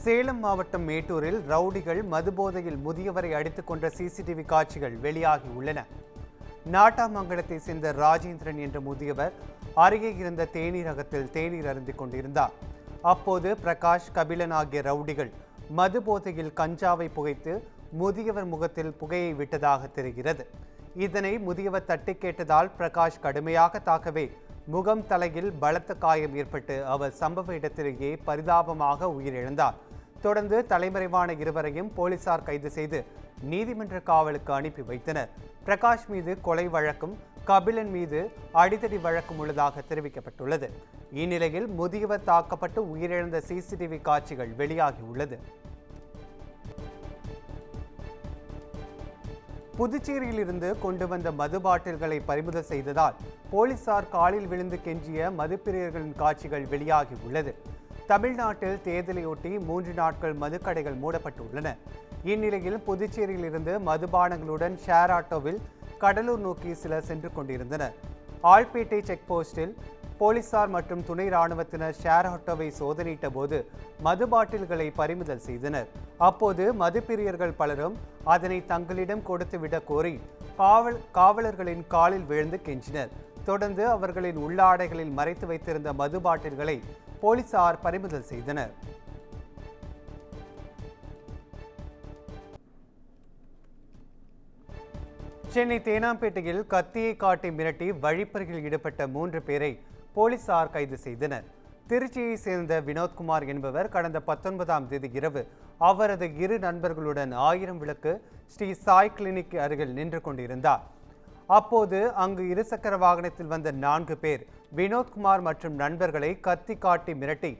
சேலம் மாவட்டம் மேட்டூரில் ரவுடிகள் மதுபோதையில் முதியவரை அடித்துக் கொன்ற சிசிடிவி காட்சிகள் வெளியாகி உள்ளன. நாட்டாமங்கலத்தை சேர்ந்த ராஜேந்திரன் என்ற முதியவர் அருகே இருந்த தேநீரகத்தில் தேநீர் அருந்திக் கொண்டிருந்தார். அப்போது பிரகாஷ், கபிலன் ஆகிய ரவுடிகள் மதுபோதையில் கஞ்சாவை புகைத்து முதியவர் முகத்தில் புகையை விட்டதாக தெரிகிறது. இதனை முதியவர் தட்டி கேட்டதால் பிரகாஷ் கடுமையாக தாக்கவே முகம், தலையில் பலத்த காயம் ஏற்பட்டு அவர் சம்பவ இடத்திலேயே பரிதாபமாக உயிரிழந்தார். தொடர்ந்து தலைமறைவான இருவரையும் போலீசார் கைது செய்து நீதிமன்ற காவலுக்கு அனுப்பி வைத்தனர். பிரகாஷ் மீது கொலை வழக்கும், கபிலன் மீது அடிதடி வழக்கும் உள்ளதாக தெரிவிக்கப்பட்டுள்ளது. இந்நிலையில் முதியவர் தாக்கப்பட்டு உயிரிழந்த சிசிடிவி காட்சிகள் வெளியாகியுள்ளது. புதுச்சேரியில் இருந்து கொண்டு வந்த மது பாட்டில்களை பறிமுதல் செய்ததால் போலீசார் காலில் விழுந்து கெஞ்சிய மதுப்பிரியர்களின் காட்சிகள் வெளியாகி உள்ளது. தமிழ்நாட்டில் தேர்தலையொட்டி 3 நாட்கள் மதுக்கடைகள் மூடப்பட்டுள்ளன. இந்நிலையில் புதுச்சேரியில் இருந்து மதுபானங்களுடன் ஷேர் ஆட்டோவில் கடலூர் நோக்கி சிலர் சென்று கொண்டிருந்தனர். ஆல்பேட்டை செக் போஸ்டில் போலீசார் மற்றும் துணை ராணுவத்தினர் ஷேர் ஆட்டோவை சோதனையிட்ட போது மது பாட்டில்களை பறிமுதல் செய்தனர். அப்போது மதுப்பிரியர்கள் பலரும் அதனை தங்களிடம் கொடுத்துவிட கோரி காவலர்களின் காலில் விழுந்து கெஞ்சினர். தொடர்ந்து அவர்களின் உள்ளாடைகளில் மறைத்து வைத்திருந்த மது பாட்டில்களை போலீசார் பறிமுதல் செய்தனர். சென்னை தேனாம்பேட்டையில் கத்தியை காட்டி மிரட்டி வழிப்பறியில் ஈடுபட்ட 3 பேரை போலீசார் கைது செய்தனர். திருச்சியை சேர்ந்த வினோத்குமார் என்பவர் கடந்த 19ஆம் தேதி இரவு அவரது 2 நண்பர்களுடன் 1000 விளக்கு ஸ்ரீ சாய் கிளினிக் அருகில் நின்று கொண்டிருந்தார். அப்போது அங்கு இருசக்கர வாகனத்தில் வந்த 4 பேர் வினோத்குமார் மற்றும் நண்பர்களை கத்தி காட்டி மிரட்டி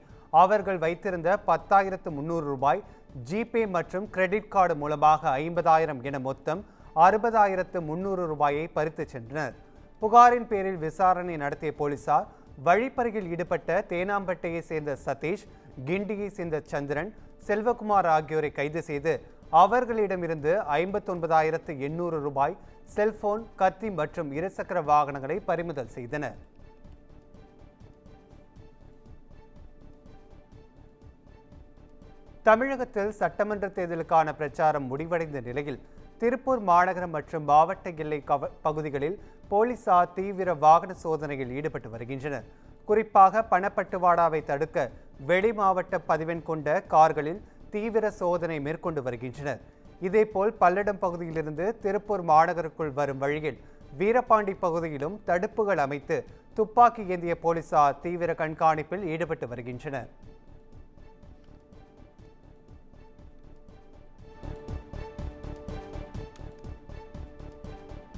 அவர்கள் வைத்திருந்த 10,300 ரூபாய், ஜிபே மற்றும் கிரெடிட் கார்டு மூலமாக 50,000 என மொத்தம் 60,300 ரூபாயை பறித்து சென்றனர். புகாரின் பேரில் விசாரணை நடத்திய போலீசார் வழிப்பறியில் ஈடுபட்ட தேனாம்பேட்டையை சேர்ந்த சதீஷ், கிண்டியை சேர்ந்த சந்திரன், செல்வகுமார் ஆகியோரை கைது செய்து அவர்களிடமிருந்து 59,800 ரூபாய், செல்போன், கத்தி மற்றும் இருசக்கர வாகனங்களை பறிமுதல் செய்தனர். தமிழகத்தில் சட்டமன்ற தேர்தலுக்கான பிரச்சாரம் முடிவடைந்த நிலையில் திருப்பூர் மாநகரம் மற்றும் மாவட்ட எல்லை பகுதிகளில் போலீசார் தீவிர வாகன சோதனையில் ஈடுபட்டு வருகின்றனர். குறிப்பாக பணப்பட்டுவாடாவை தடுக்க வெளி மாவட்ட பதிவெண் கொண்ட கார்களில் தீவிர சோதனை மேற்கொண்டு வருகின்றனர். இதேபோல் பல்லடம் பகுதியிலிருந்து திருப்பூர் மாநகருக்குள் வரும் வழியில் வீரபாண்டி பகுதியிலும் தடுப்புகள் அமைத்து துப்பாக்கி ஏந்திய போலீசார் தீவிர கண்காணிப்பில் ஈடுபட்டு வருகின்றனர்.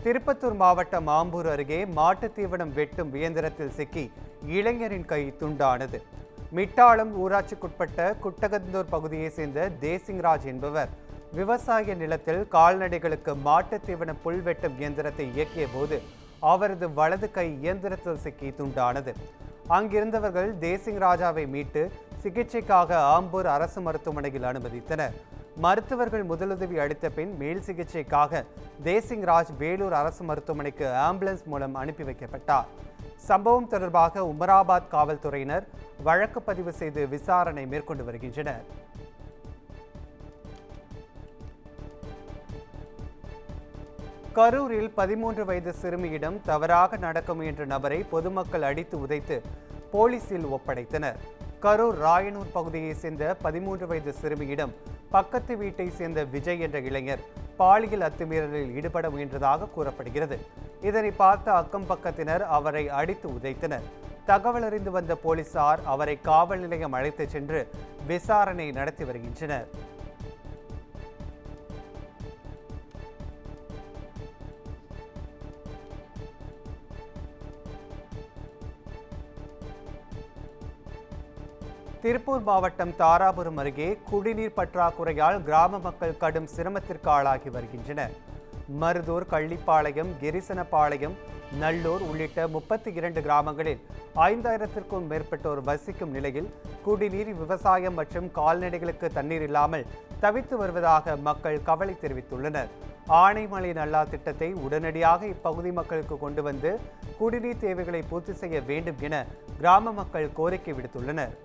திருப்பத்தூர் மாவட்டம் ஆம்பூர் அருகே மாட்டுத் தீவனம் வெட்டும் இயந்திரத்தில் சிக்கி இளைஞரின் கை துண்டானது. மிட்டாளம் ஊராட்சிக்குட்பட்ட குட்டகந்தூர் பகுதியை சேர்ந்த தேசிங்ராஜ் என்பவர் விவசாய நிலத்தில் கால்நடைகளுக்கு மாட்டுத் தீவன புல் வெட்டும் இயந்திரத்தை இயக்கிய போது அவரது வலது கை இயந்திரத்தில் சிக்கி துண்டானது. அங்கிருந்தவர்கள் தேசிங்ராஜாவை மீட்டு சிகிச்சைக்காக ஆம்பூர் அரசு மருத்துவமனையில் அனுமதித்தனர். மருத்துவர்கள் முதலுதவி அளித்த பின் மேல் சிகிச்சைக்காக தேசிங்ராஜ் வேலூர் அரசு மருத்துவமனைக்கு ஆம்புலன்ஸ் மூலம் அனுப்பி வைக்கப்பட்டார். சம்பவம் தொடர்பாக உமராபாத் காவல்துறையினர் வழக்கு பதிவு செய்து விசாரணை மேற்கொண்டு வருகின்றனர். கரூரில் 13 வயது சிறுமியிடம் தவறாக நடக்க முயன்ற நபரை பொதுமக்கள் அடித்து உதைத்து போலீசில் ஒப்படைத்தனர். கரூர் ராயனூர் பகுதியை சேர்ந்த 13 வயது சிறுமியிடம் பக்கத்து வீட்டை சேர்ந்த விஜய் என்ற இளைஞர் பாலியல் அத்துமீறலில் ஈடுபட முயன்றதாக கூறப்படுகிறது. இதனை பார்த்த அக்கம் பக்கத்தினர் அவரை அடித்து உதைத்தனர். தகவல் அறிந்து வந்த போலீசார் அவரை காவல் நிலையம் அழைத்து சென்று விசாரணை நடத்தி வருகின்றனர். திருப்பூர் மாவட்டம் தாராபுரம் அருகே குடிநீர் பற்றாக்குறையால் கிராம மக்கள் கடும் சிரமத்திற்கு ஆளாகி வருகின்றனர். மருதூர், கள்ளிப்பாளையம், கிரிசனபாளையம், நல்லூர் உள்ளிட்ட 32 கிராமங்களில் 5000த்திற்கும் மேற்பட்டோர் வசிக்கும் நிலையில் குடிநீர், விவசாயம் மற்றும் கால்நடைகளுக்கு தண்ணீர் இல்லாமல் தவித்து வருவதாக மக்கள் கவலை தெரிவித்துள்ளனர். ஆனைமலை நல்லா திட்டத்தை உடனடியாக இப்பகுதி மக்களுக்கு கொண்டு வந்து குடிநீர் தேவைகளை பூர்த்தி செய்ய வேண்டும் என கிராம மக்கள் கோரிக்கை விடுத்துள்ளனர்.